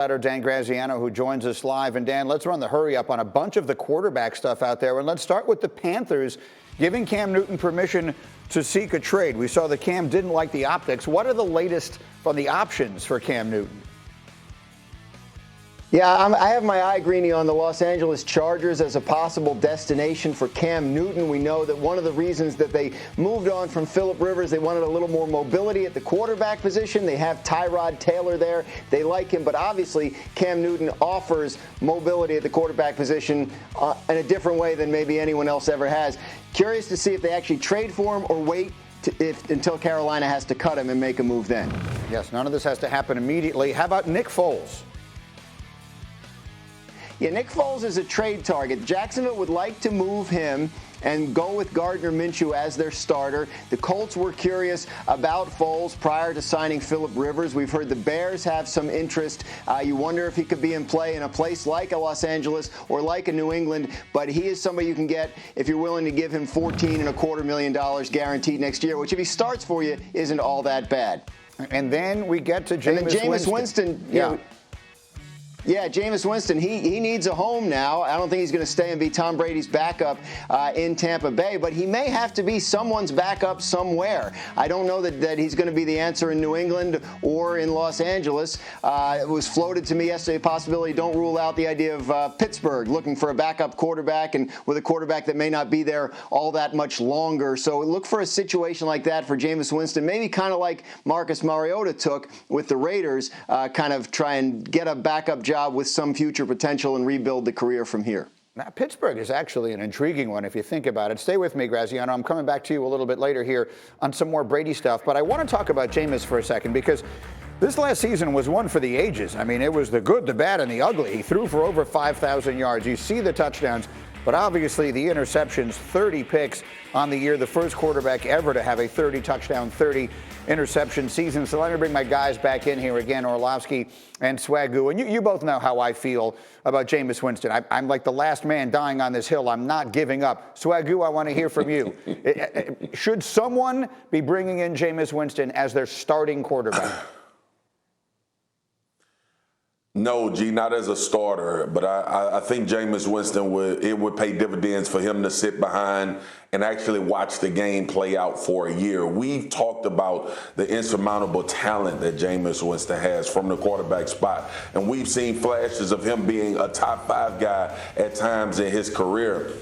Dan Graziano, who joins us live. And Dan, let's run the hurry up on a bunch of the quarterback stuff out there. And let's start with the Panthers giving Cam Newton permission to seek a trade. We saw that Cam didn't like the optics. What are the latest from the options for Cam Newton? Yeah, I have my eye, Greeny, on the Los Angeles Chargers as a possible destination for Cam Newton. We know that one of the reasons that they moved on from Phillip Rivers, they wanted a little more mobility at the quarterback position. They have Tyrod Taylor there. They like him, but obviously Cam Newton offers mobility at the quarterback position in a different way than maybe anyone else ever has. Curious to see if they actually trade for him or wait until Carolina has to cut him and make a move then. Yes, none of this has to happen immediately. How about Nick Foles? Yeah, Nick Foles is a trade target. Jacksonville would like to move him and go with Gardner Minshew as their starter. The Colts were curious about Foles prior to signing Phillip Rivers. We've heard the Bears have some interest. You wonder if he could be in play in a place like a Los Angeles or like a New England, but he is somebody you can get if you're willing to give him $14.25 million guaranteed next year, which if he starts for you isn't all that bad. And then we get to Jameis Winston. Yeah, Jameis Winston, he needs a home now. I don't think he's going to stay and be Tom Brady's backup in Tampa Bay, but he may have to be someone's backup somewhere. I don't know that he's going to be the answer in New England or in Los Angeles. It was floated to me yesterday, a possibility. Don't rule out the idea of Pittsburgh looking for a backup quarterback and with a quarterback that may not be there all that much longer. So look for a situation like that for Jameis Winston, maybe kind of like Marcus Mariota took with the Raiders, kind of try and get a backup job with some future potential and rebuild the career from here. Now, Pittsburgh is actually an intriguing one if you think about it. Stay with me, Graziano. I'm coming back to you a little bit later here on some more Brady stuff, but I want to talk about Jameis for a second because this last season was one for the ages. I mean, it was the good, the bad, and the ugly. He threw for over 5,000 yards. You see the touchdowns, but obviously the interceptions, 30 picks on the year, the first quarterback ever to have a 30-touchdown, 30-interception season. So let me bring my guys back in here again, Orlovsky and Swagoo. And you both know how I feel about Jameis Winston. I'm like the last man dying on this hill. I'm not giving up. Swagoo, I want to hear from you. Should someone be bringing in Jameis Winston as their starting quarterback? No, G, not as a starter, but I think Jameis Winston would pay dividends for him to sit behind and actually watch the game play out for a year. We've talked about the insurmountable talent that Jameis Winston has from the quarterback spot, and we've seen flashes of him being a top 5 guy at times in his career.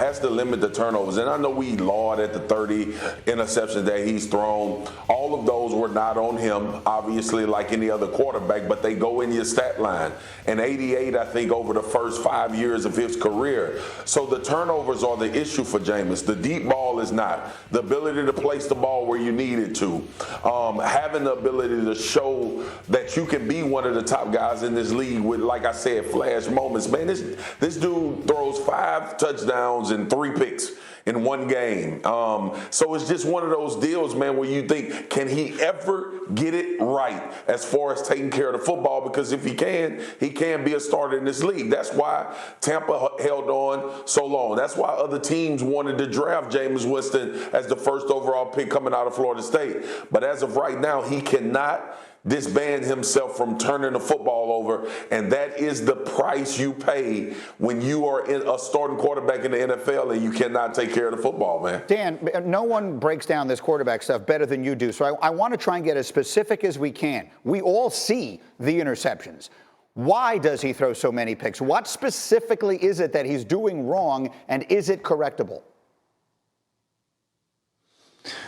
Has to limit the turnovers, and I know we laud at the 30 interceptions that he's thrown. All of those were not on him, obviously, like any other quarterback, but they go in your stat line. And 88, I think, over the first 5 years of his career. So the turnovers are the issue for Jameis. The deep ball is not. The ability to place the ball where you need it to. Having the ability to show that you can be one of the top guys in this league with, like I said, flash moments. Man, this dude throws 5 touchdowns and 3 picks in one game. So it's just one of those deals, man, where you think, can he ever get it right as far as taking care of the football? Because if he can be a starter in this league. That's why Tampa held on so long. That's why other teams wanted to draft Jameis Winston as the first overall pick coming out of Florida State. But as of right now, he cannot disband himself from turning the football over, and that is the price you pay when you are a starting quarterback in the NFL and you cannot take care of the football, man. Dan, no one breaks down this quarterback stuff better than you do, so I want to try and get as specific as we can. We all see the interceptions. Why does he throw so many picks? What specifically is it that he's doing wrong, and is it correctable?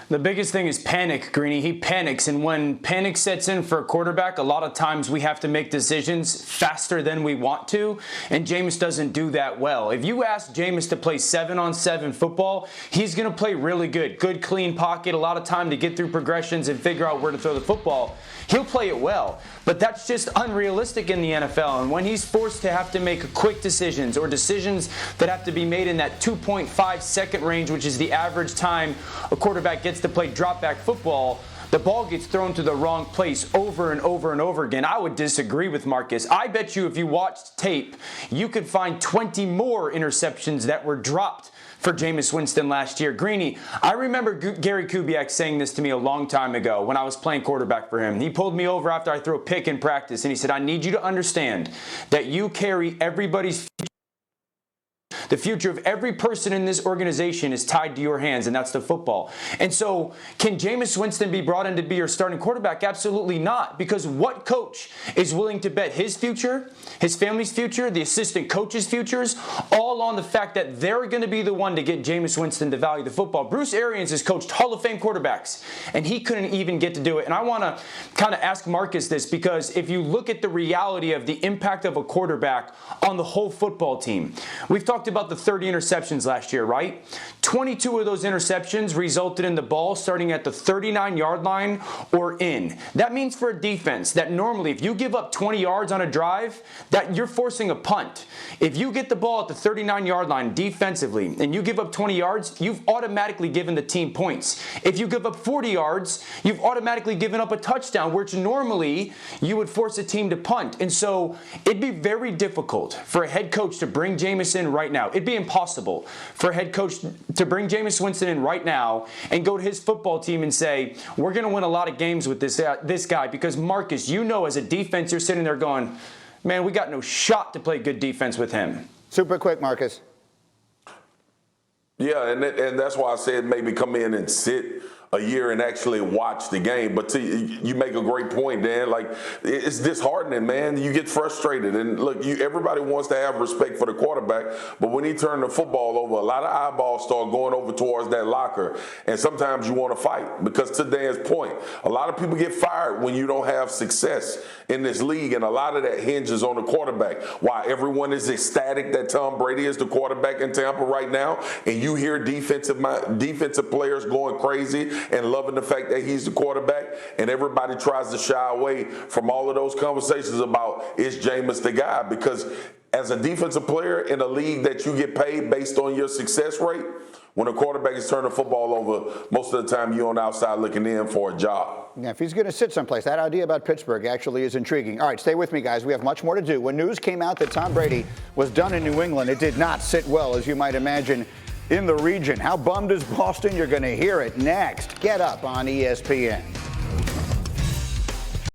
The biggest thing is panic, Greeny. He panics, and when panic sets in for a quarterback, a lot of times we have to make decisions faster than we want to, and Jameis doesn't do that well. If you ask Jameis to play 7-on-7 football, he's going to play really good. Good, clean pocket, a lot of time to get through progressions and figure out where to throw the football. He'll play it well, but that's just unrealistic in the NFL, and when he's forced to have to make quick decisions or decisions that have to be made in that 2.5 second range, which is the average time a quarterback gets to play drop back football, the ball gets thrown to the wrong place over and over and over again. I would disagree with Marcus. I bet you if you watched tape, you could find 20 more interceptions that were dropped for Jameis Winston last year. Greeny, I remember Gary Kubiak saying this to me a long time ago when I was playing quarterback for him. He pulled me over after I threw a pick in practice, and he said, I need you to understand that you carry everybody's future. The future of every person in this organization is tied to your hands, and that's the football. And so, can Jameis Winston be brought in to be your starting quarterback? Absolutely not, because what coach is willing to bet his future, his family's future, the assistant coach's futures, all on the fact that they're going to be the one to get Jameis Winston to value the football? Bruce Arians has coached Hall of Fame quarterbacks, and he couldn't even get to do it. And I want to kind of ask Marcus this, because if you look at the reality of the impact of a quarterback on the whole football team, we've talked about the 30 interceptions last year, right? 22 of those interceptions resulted in the ball starting at the 39-yard line or in. That means for a defense that normally if you give up 20 yards on a drive, that you're forcing a punt. If you get the ball at the 39-yard line defensively and you give up 20 yards, you've automatically given the team points. If you give up 40 yards, you've automatically given up a touchdown, which normally you would force a team to punt. And so it'd be very difficult for a head coach to bring Jameis in right now. It'd be impossible for a head coach to bring Jameis Winston in right now and go to his football team and say, we're going to win a lot of games with this guy. Because, Marcus, you know as a defense, you're sitting there going, man, we got no shot to play good defense with him. Super quick, Marcus. Yeah, and that's why I said maybe come in and sit a year and actually watch the game. But you make a great point, Dan. Like, it's disheartening, man. You get frustrated. And look, everybody wants to have respect for the quarterback, but when he turned the football over, a lot of eyeballs start going over towards that locker. And sometimes you want to fight, because to Dan's point, a lot of people get fired when you don't have success in this league, and a lot of that hinges on the quarterback. Why everyone is ecstatic that Tom Brady is the quarterback in Tampa right now, and you hear defensive players going crazy and loving the fact that he's the quarterback, and everybody tries to shy away from all of those conversations about, is Jameis the guy? Because as a defensive player in a league that you get paid based on your success rate, when a quarterback is turning the football over, most of the time you're on the outside looking in for a job. Now, if he's going to sit someplace, that idea about Pittsburgh actually is intriguing. All right, stay with me, guys. We have much more to do. When news came out that Tom Brady was done in New England, it did not sit well, as you might imagine, in the region. How bummed is Boston? You're going to hear it next. Get Up on ESPN.